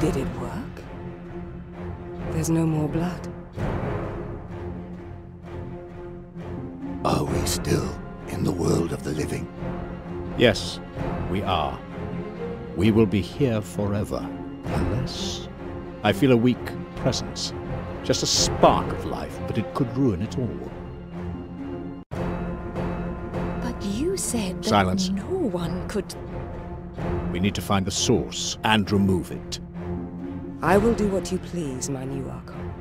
Did it work? There's no more blood. Are we still in the world of the living? Yes, we are. We will be here forever, unless... I feel a weak presence. Just a spark of life, but it could ruin it all. But you said that Silence. no one could... We need to find the source and remove it. I will do what you please, my new Archon.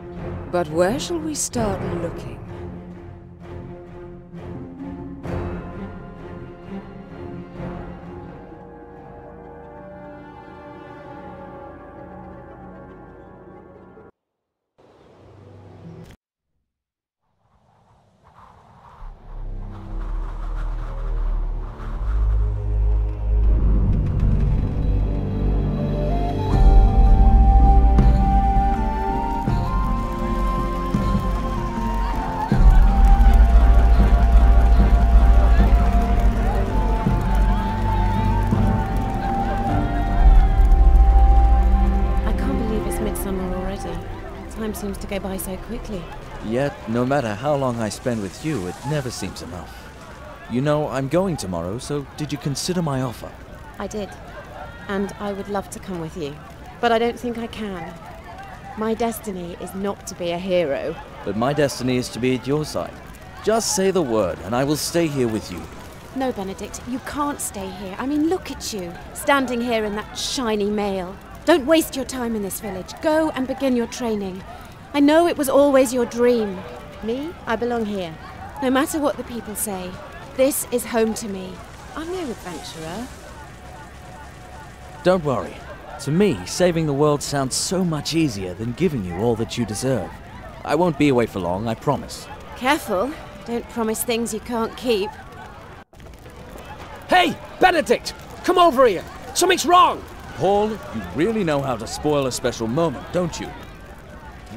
But where shall we start looking? Time seems to go by so quickly. Yet, no matter how long I spend with you, it never seems enough. You know, I'm going tomorrow, so did you consider my offer? I did. And I would love to come with you. But I don't think I can. My destiny is not to be a hero. But my destiny is to be at your side. Just say the word, and I will stay here with you. No, Benedict, you can't stay here. I mean, look at you, standing here in that shiny mail. Don't waste your time in this village. Go and begin your training. I know it was always your dream. Me, I belong here. No matter what the people say, this is home to me. I'm no adventurer. Don't worry. To me, saving the world sounds so much easier than giving you all that you deserve. I won't be away for long, I promise. Careful. Don't promise things you can't keep. Hey, Benedict! Come over here! Something's wrong! Paul, you really know how to spoil a special moment, don't you?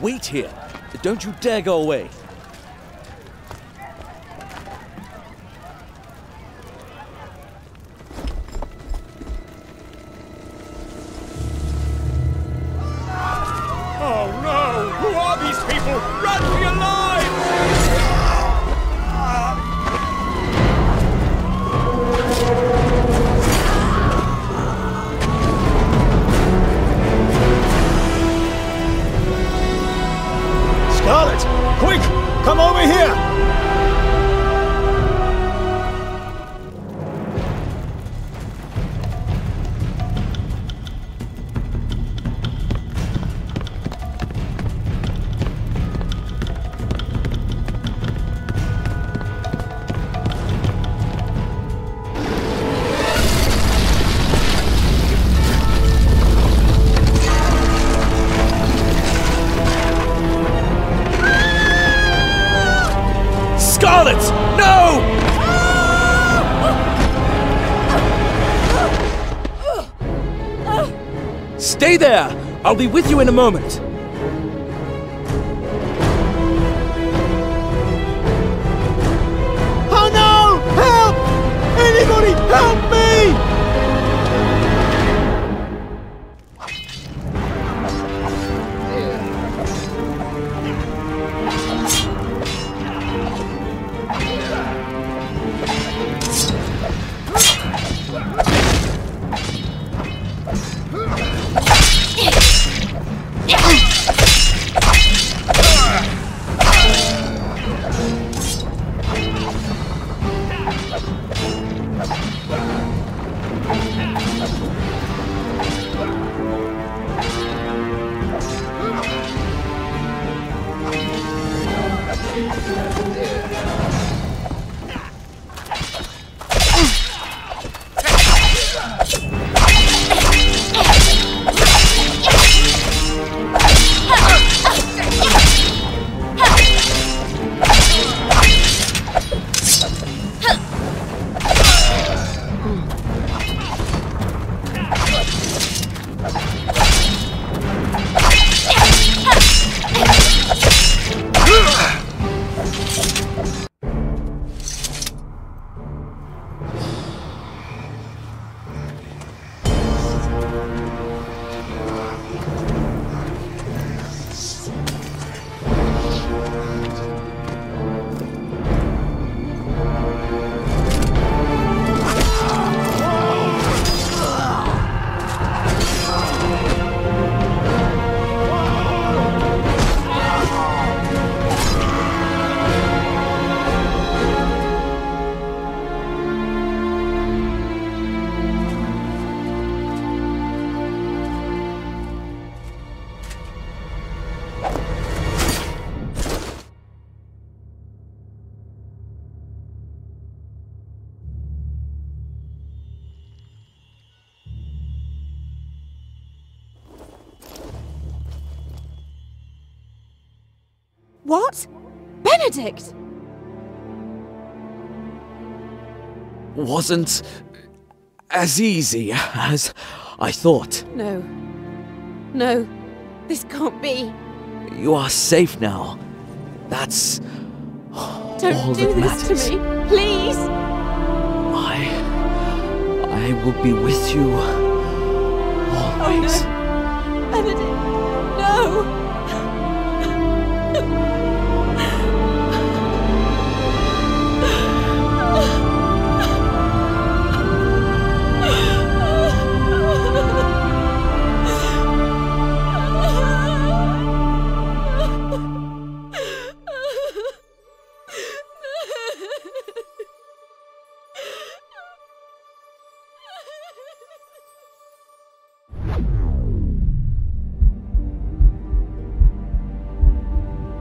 Wait here. Don't you dare go away. Oh no! Who are these people? Run for your lives! Scarlet! Quick! Come over here! Scarlet! No! Stay there! I'll be with you in a moment. Oh no! Help! Anybody help me! What? Benedict! Wasn't as easy as I thought. No. No. This can't be. You are safe now. That's all Don't do that this matters. to me. Please! I will be with you always. Oh, no. Benedict, no!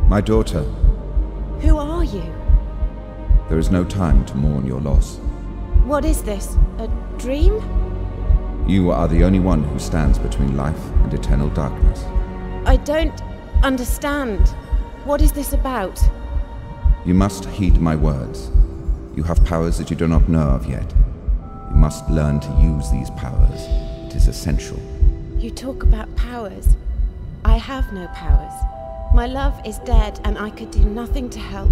My daughter, Who are you? there is no time to mourn your loss. What is this? A dream? You are the only one who stands between life and eternal darkness. I don't understand. What is this about? You must heed my words. You have powers that you do not know of yet. You must learn to use these powers. It is essential. You talk about powers. I have no powers. My love is dead and I could do nothing to help.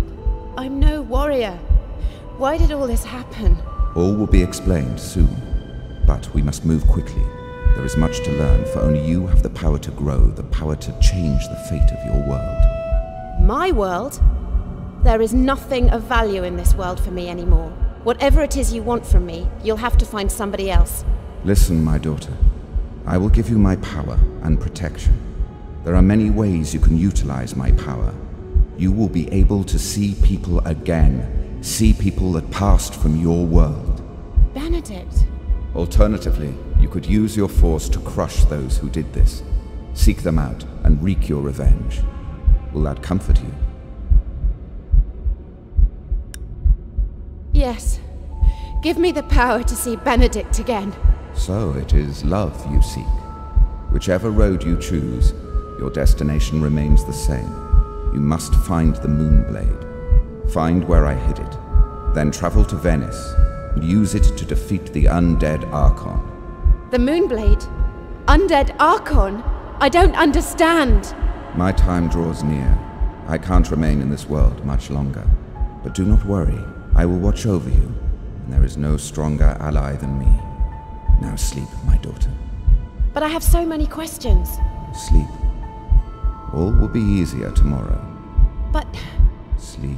I'm no warrior. Why did all this happen? All will be explained soon, but we must move quickly. There is much to learn, for only you have the power to grow, the power to change the fate of your world. My world? There is nothing of value in this world for me anymore. Whatever it is you want from me, you'll have to find somebody else. Listen, my daughter. I will give you my power and protection. There are many ways you can utilize my power. You will be able to see people again, see people that passed from your world. Benedict. Alternatively, you could use your force to crush those who did this. Seek them out and wreak your revenge. Will that comfort you? Yes. Give me the power to see Benedict again. So it is love you seek. Whichever road you choose, your destination remains the same. You must find the Moonblade. Find where I hid it. Then travel to Venice and use it to defeat the undead Archon. The Moonblade? Undead Archon? I don't understand. My time draws near. I can't remain in this world much longer. But do not worry. I will watch over you, and there is no stronger ally than me. Now sleep, my daughter. But I have so many questions. Sleep. All will be easier tomorrow. But... Sleep.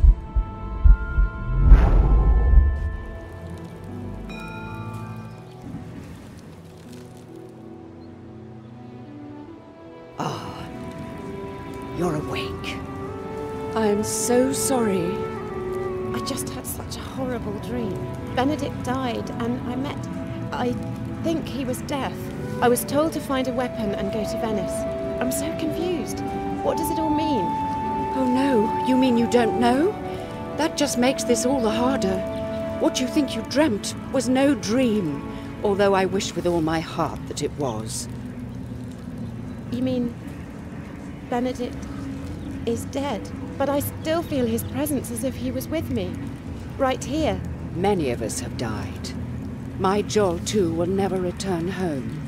You're awake. I am so sorry. I just had such a horrible dream. Benedict died, and I think he was deaf. I was told to find a weapon and go to Venice. I'm so confused. What does it all mean? Oh no, you mean you don't know? That just makes this all the harder. What you think you dreamt was no dream, although I wish with all my heart that it was. You mean Benedict is dead, but I still feel his presence as if he was with me, right here. Many of us have died. My Joel, too, will never return home.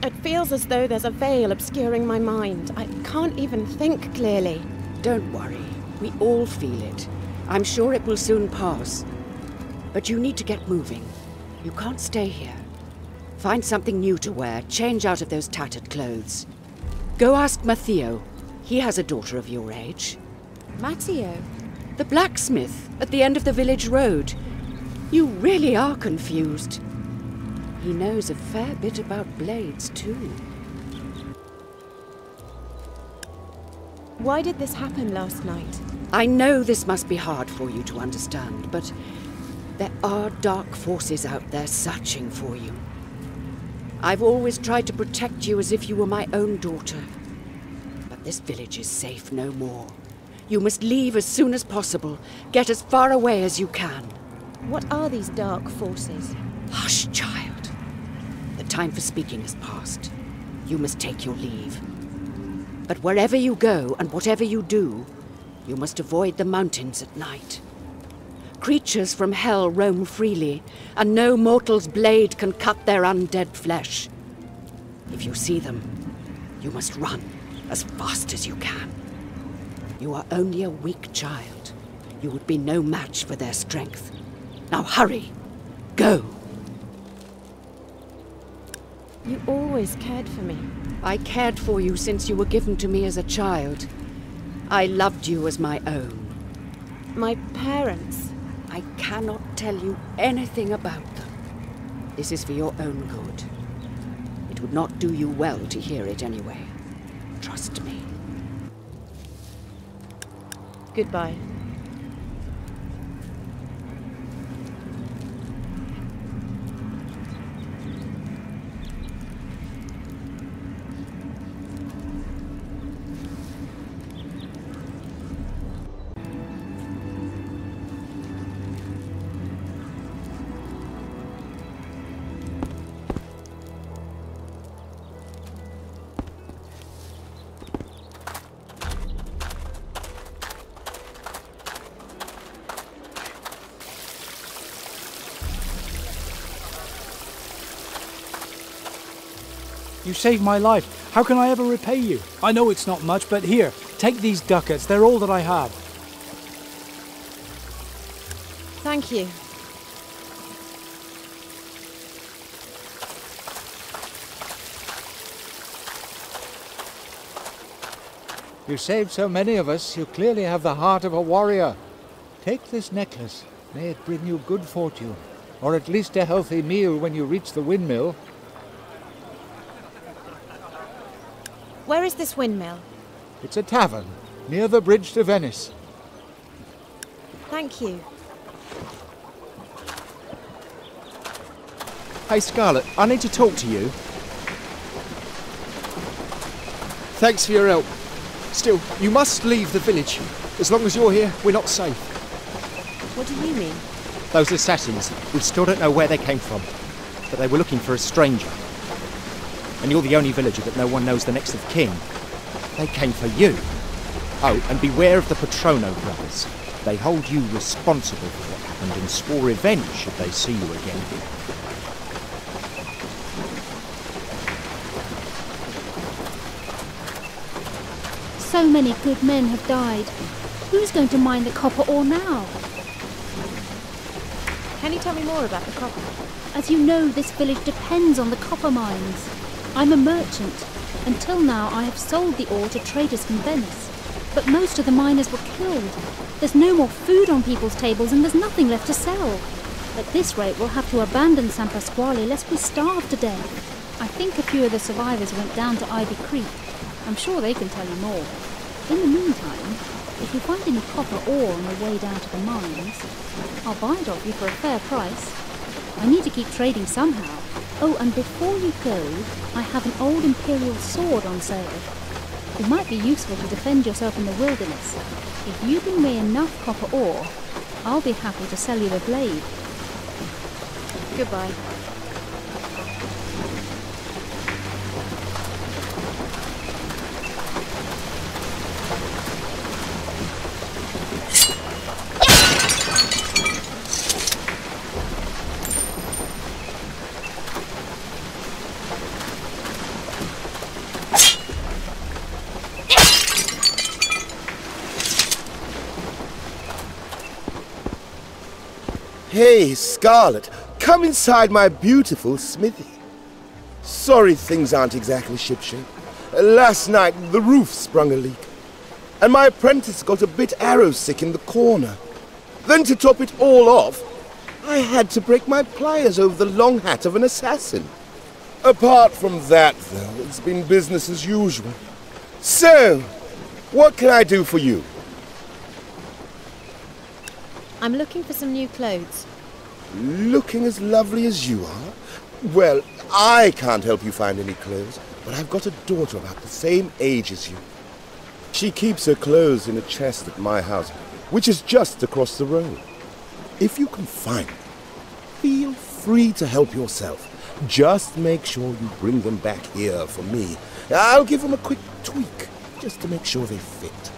It feels as though there's a veil obscuring my mind. I can't even think clearly. Don't worry. We all feel it. I'm sure it will soon pass. But you need to get moving. You can't stay here. Find something new to wear. Change out of those tattered clothes. Go ask Matteo. He has a daughter of your age. Matteo? The blacksmith at the end of the village road. You really are confused. He knows a fair bit about blades, too. Why did this happen last night? I know this must be hard for you to understand, but there are dark forces out there searching for you. I've always tried to protect you as if you were my own daughter. But this village is safe no more. You must leave as soon as possible. Get as far away as you can. What are these dark forces? Hush, child. The time for speaking has passed. You must take your leave. But wherever you go and whatever you do, You must avoid the mountains at night. Creatures from hell roam freely, and no mortal's blade can cut their undead flesh. If you see them, you must run as fast as you can. You are only a weak child. You would be no match for their strength. Now hurry! Go! You always cared for me. I cared for you since you were given to me as a child. I loved you as my own. My parents. I cannot tell you anything about them. This is for your own good. It would not do you well to hear it anyway. Trust me. Goodbye. You saved my life. How can I ever repay you? I know it's not much, but here, take these ducats. They're all that I have. Thank you. You saved so many of us, you clearly have the heart of a warrior. Take this necklace. May it bring you good fortune, or at least a healthy meal when you reach the windmill. Where is this windmill? It's a tavern, near the bridge to Venice. Thank you. Hey Scarlet, I need to talk to you. Thanks for your help. Still, you must leave the village. As long as you're here, we're not safe. What do you mean? Those assassins, we still don't know where they came from, but they were looking for a stranger. And you're the only villager that no one knows the next of kin. They came for you. Oh, and beware of the Potomek brothers. They hold you responsible for what happened and swore revenge should they see you again. So many good men have died. Who's going to mine the copper ore now? Can you tell me more about the copper? As you know, this village depends on the copper mines. I'm a merchant. Until now, I have sold the ore to traders from Venice. But most of the miners were killed. There's no more food on people's tables and there's nothing left to sell. At this rate, we'll have to abandon San Pasquale lest we starve to death. I think a few of the survivors went down to Ivy Creek. I'm sure they can tell you more. In the meantime, if you find any copper ore on the way down to the mines, I'll buy it off you for a fair price. I need to keep trading somehow. Oh, and before you go, I have an old imperial sword on sale. It might be useful to defend yourself in the wilderness. If you bring me enough copper ore, I'll be happy to sell you the blade. Goodbye. Hey, Scarlet, come inside my beautiful smithy. Sorry things aren't exactly shipshape. Last night, the roof sprung a leak, and my apprentice got a bit arrow-sick in the corner. Then to top it all off, I had to break my pliers over the long hat of an assassin. Apart from that, though, it's been business as usual. So, what can I do for you? I'm looking for some new clothes. Looking as lovely as you are? Well, I can't help you find any clothes, but I've got a daughter about the same age as you. She keeps her clothes in a chest at my house, which is just across the road. If you can find them, feel free to help yourself. Just make sure you bring them back here for me. I'll give them a quick tweak, just to make sure they fit.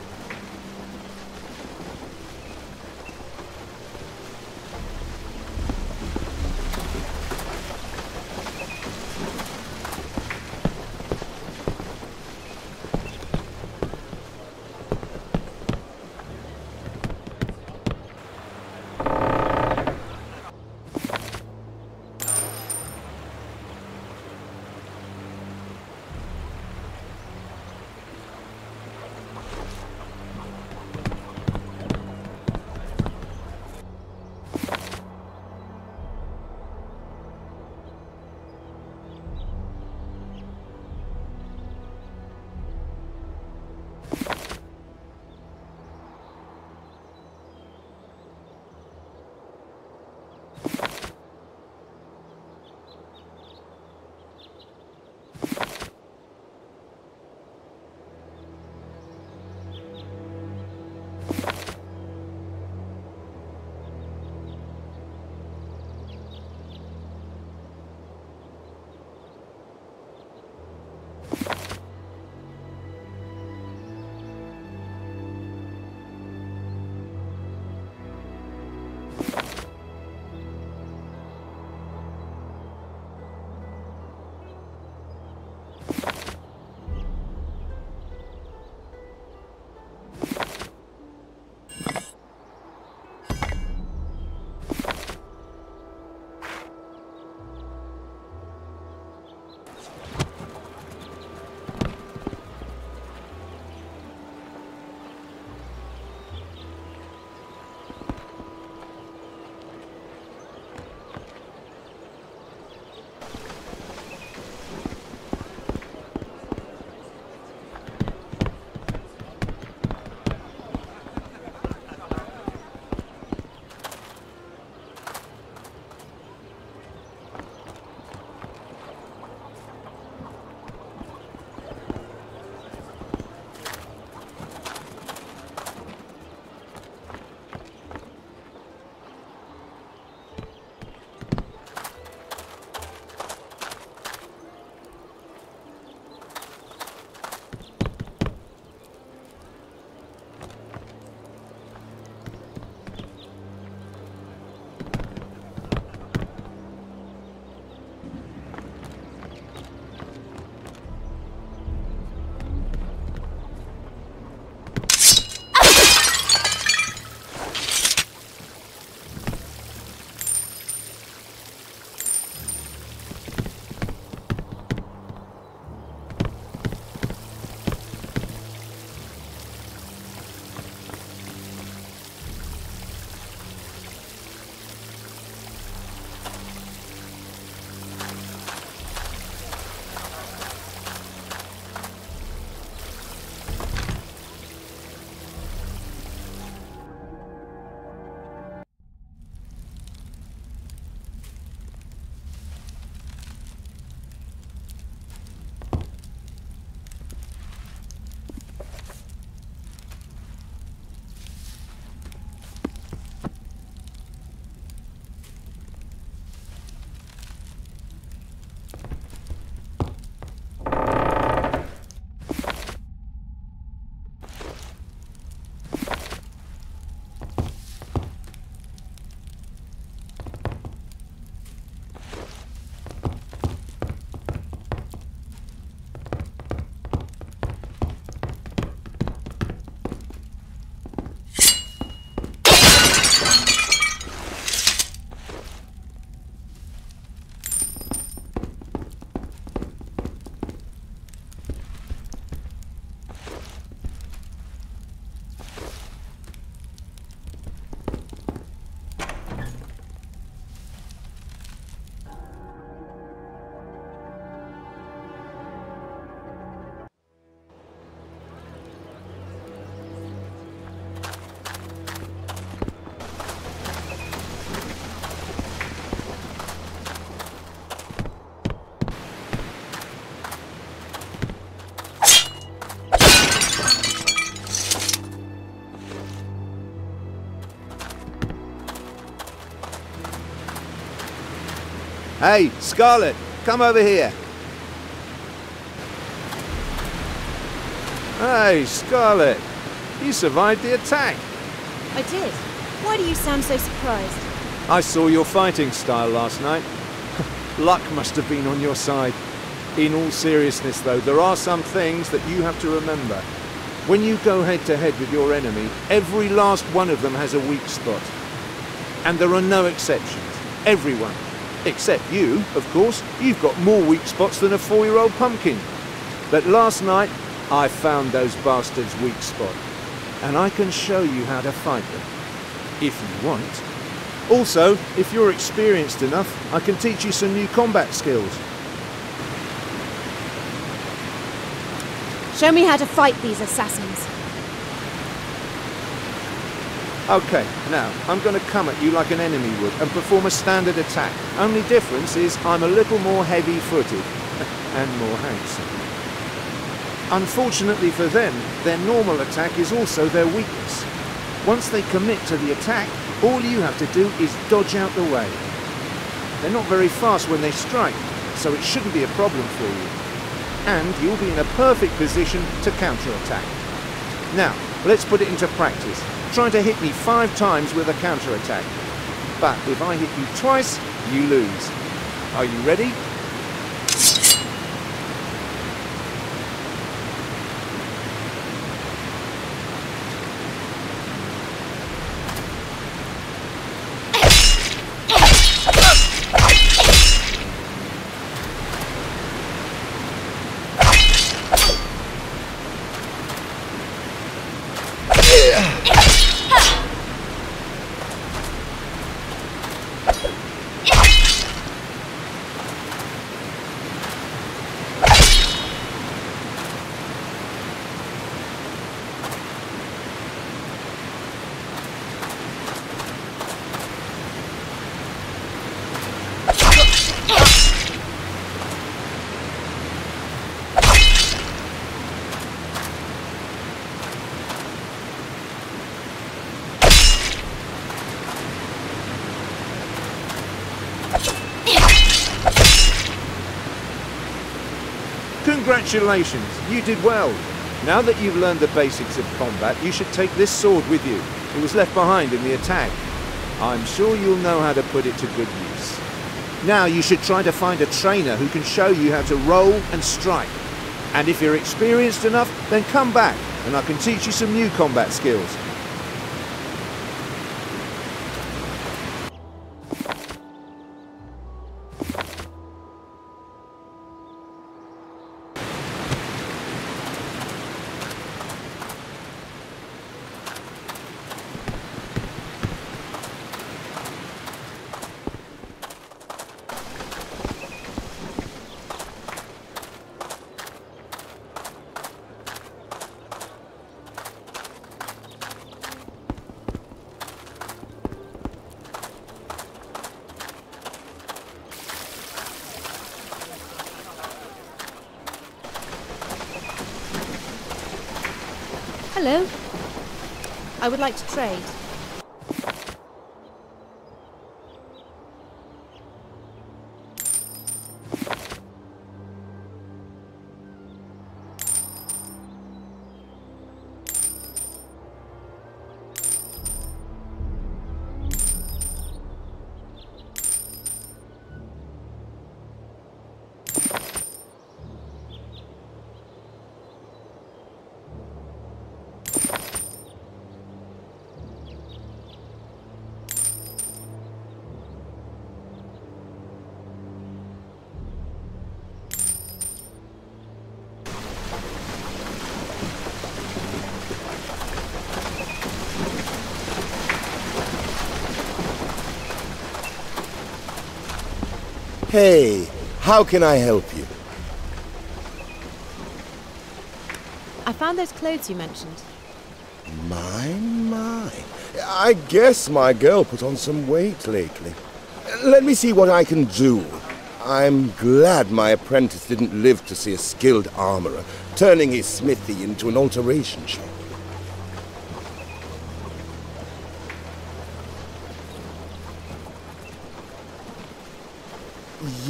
Hey, Scarlet, come over here. Hey, Scarlet, you survived the attack. I did. Why do you sound so surprised? I saw your fighting style last night. Luck must have been on your side. In all seriousness, though, there are some things that you have to remember. When you go head-to-head with your enemy, every last one of them has a weak spot. And there are no exceptions. Everyone. Except you, of course. You've got more weak spots than a 4-year-old pumpkin. But last night, I found those bastards' weak spot. And I can show you how to fight them. If you want. Also, if you're experienced enough, I can teach you some new combat skills. Show me how to fight these assassins. Okay, now, I'm going to come at you like an enemy would and perform a standard attack. Only difference is I'm a little more heavy-footed and more handsome. Unfortunately for them, their normal attack is also their weakness. Once they commit to the attack, all you have to do is dodge out the way. They're not very fast when they strike, so it shouldn't be a problem for you. And you'll be in a perfect position to counter-attack. Now, let's put it into practice. Trying to hit me 5 times with a counter-attack. But if I hit you twice, you lose. Are you ready? Congratulations, you did well. Now that you've learned the basics of combat, you should take this sword with you. It was left behind in the attack. I'm sure you'll know how to put it to good use. Now you should try to find a trainer who can show you how to roll and strike. And if you're experienced enough, then come back and I can teach you some new combat skills. Hello. I would like to trade. Hey, how can I help you? I found those clothes you mentioned. My. I guess my girl put on some weight lately. Let me see what I can do. I'm glad my apprentice didn't live to see a skilled armorer turning his smithy into an alteration shop.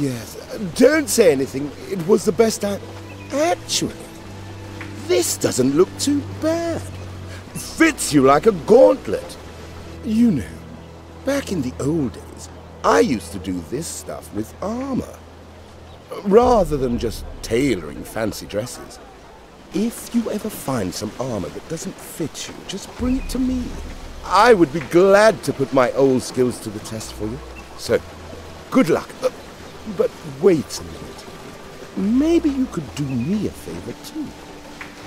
Yes, don't say anything. It was the best I... Actually, this doesn't look too bad. Fits you like a gauntlet. You know, back in the old days, I used to do this stuff with armor. Rather than just tailoring fancy dresses. If you ever find some armor that doesn't fit you, just bring it to me. I would be glad to put my old skills to the test for you. So, good luck. But wait a minute. Maybe you could do me a favor too.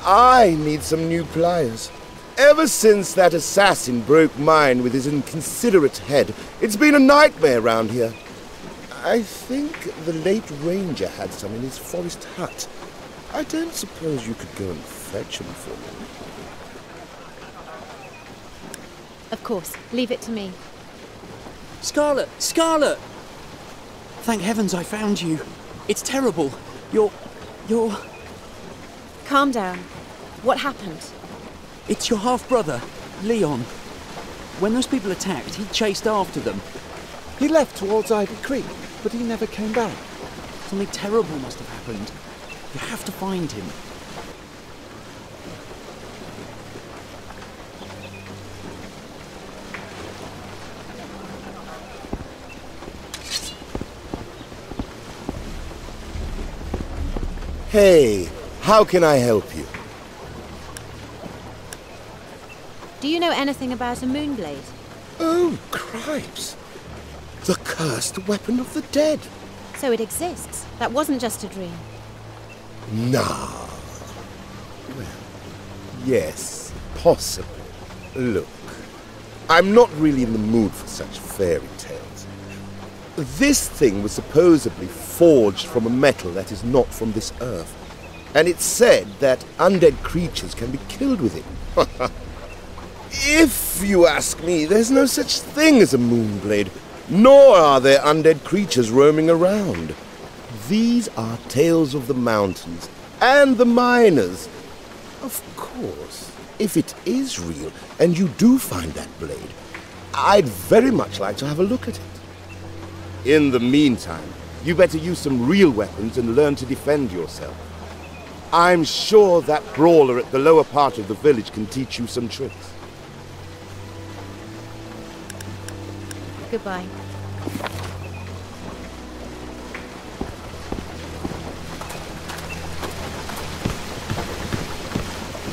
I need some new pliers. Ever since that assassin broke mine with his inconsiderate head, it's been a nightmare round here. I think the late ranger had some in his forest hut. I don't suppose you could go and fetch them for me. Of course. Leave it to me. Scarlet! Scarlet! Thank heavens I found you. It's terrible. You're... Calm down. What happened? It's your half-brother, Leon. When those people attacked, he chased after them. He left towards Ivy Creek, but he never came back. Something terrible must have happened. You have to find him. Hey, how can I help you? Do you know anything about a moonblade? Oh, cripes. The cursed weapon of the dead. So it exists. That wasn't just a dream. Nah. Well, yes, possibly. Look, I'm not really in the mood for such fairy tales. This thing was supposedly forged from a metal that is not from this earth. And it's said that undead creatures can be killed with it. If you ask me, there's no such thing as a moonblade, nor are there undead creatures roaming around. These are tales of the mountains and the miners. Of course, if it is real and you do find that blade, I'd very much like to have a look at it. In the meantime, you better use some real weapons and learn to defend yourself. I'm sure that brawler at the lower part of the village can teach you some tricks. Goodbye.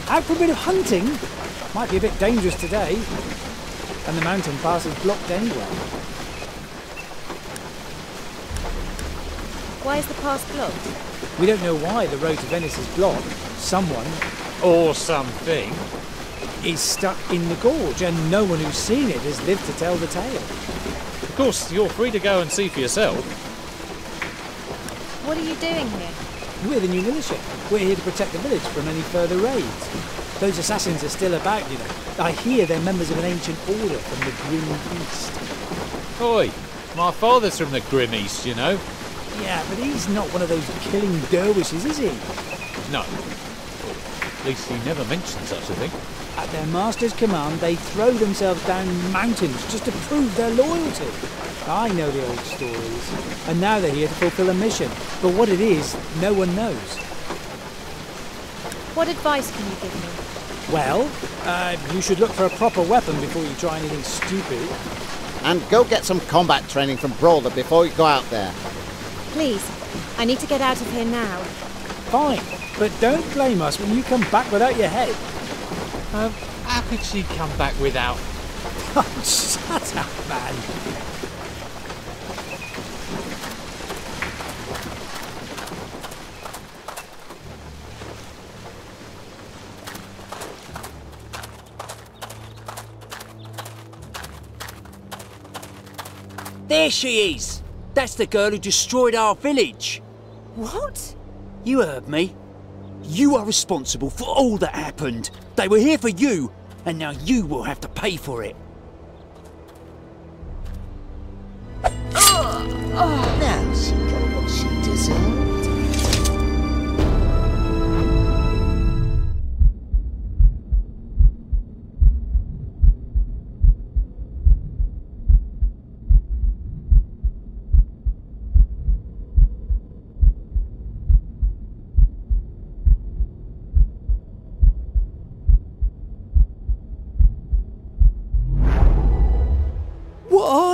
Out for a bit of hunting? Might be a bit dangerous today. And the mountain pass is blocked anyway. Why is the pass blocked? We don't know why the road to Venice is blocked. Someone, or something, is stuck in the gorge, and no one who's seen it has lived to tell the tale. Of course, you're free to go and see for yourself. What are you doing here? We're the new militia. We're here to protect the village from any further raids. Those assassins are still about, you know. I hear they're members of an ancient order from the Grim East. Oi, my father's from the Grim East, you know. Yeah, but he's not one of those killing dervishes, is he? No. At least he never mentioned such a thing. At their master's command, they throw themselves down mountains just to prove their loyalty. I know the old stories. And now they're here to fulfill a mission. But what it is, no one knows. What advice can you give me? Well, you should look for a proper weapon before you try anything stupid. And go get some combat training from Brawler before you go out there. Please, I need to get out of here now. Fine, but don't blame us when you come back without your head. How could she come back without... Oh, shut up, man. There she is! That's the girl who destroyed our village! What? You heard me. You are responsible for all that happened. They were here for you, and now you will have to pay for it. Now she got what she deserved.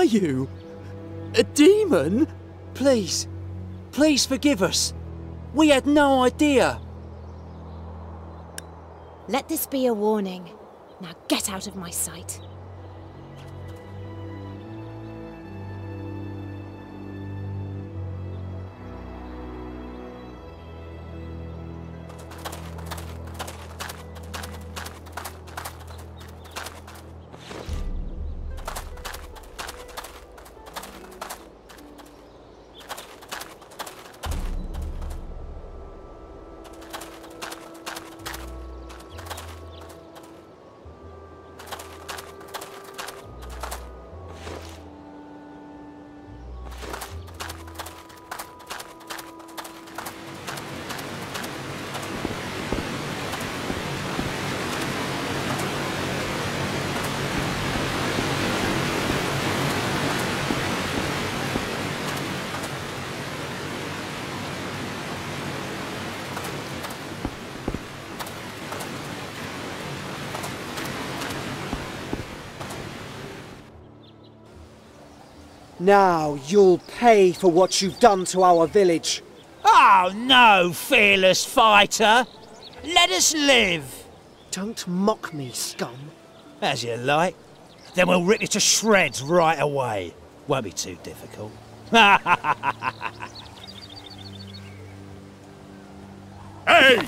you? A demon? Please, please forgive us. We had no idea. Let this be a warning. Now get out of my sight. Now you'll pay for what you've done to our village. Oh no, fearless fighter! Let us live! Don't mock me, scum. As you like. Then we'll rip you to shreds right away. Won't be too difficult. Hey!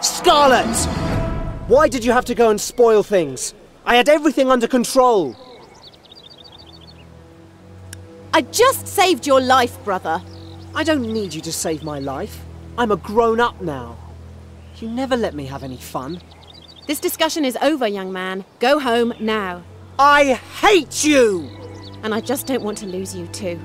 Scarlet! Why did you have to go and spoil things? I had everything under control. I just saved your life, brother. I don't need you to save my life. I'm a grown-up now. You never let me have any fun. This discussion is over, young man. Go home now. I hate you! And I just don't want to lose you too.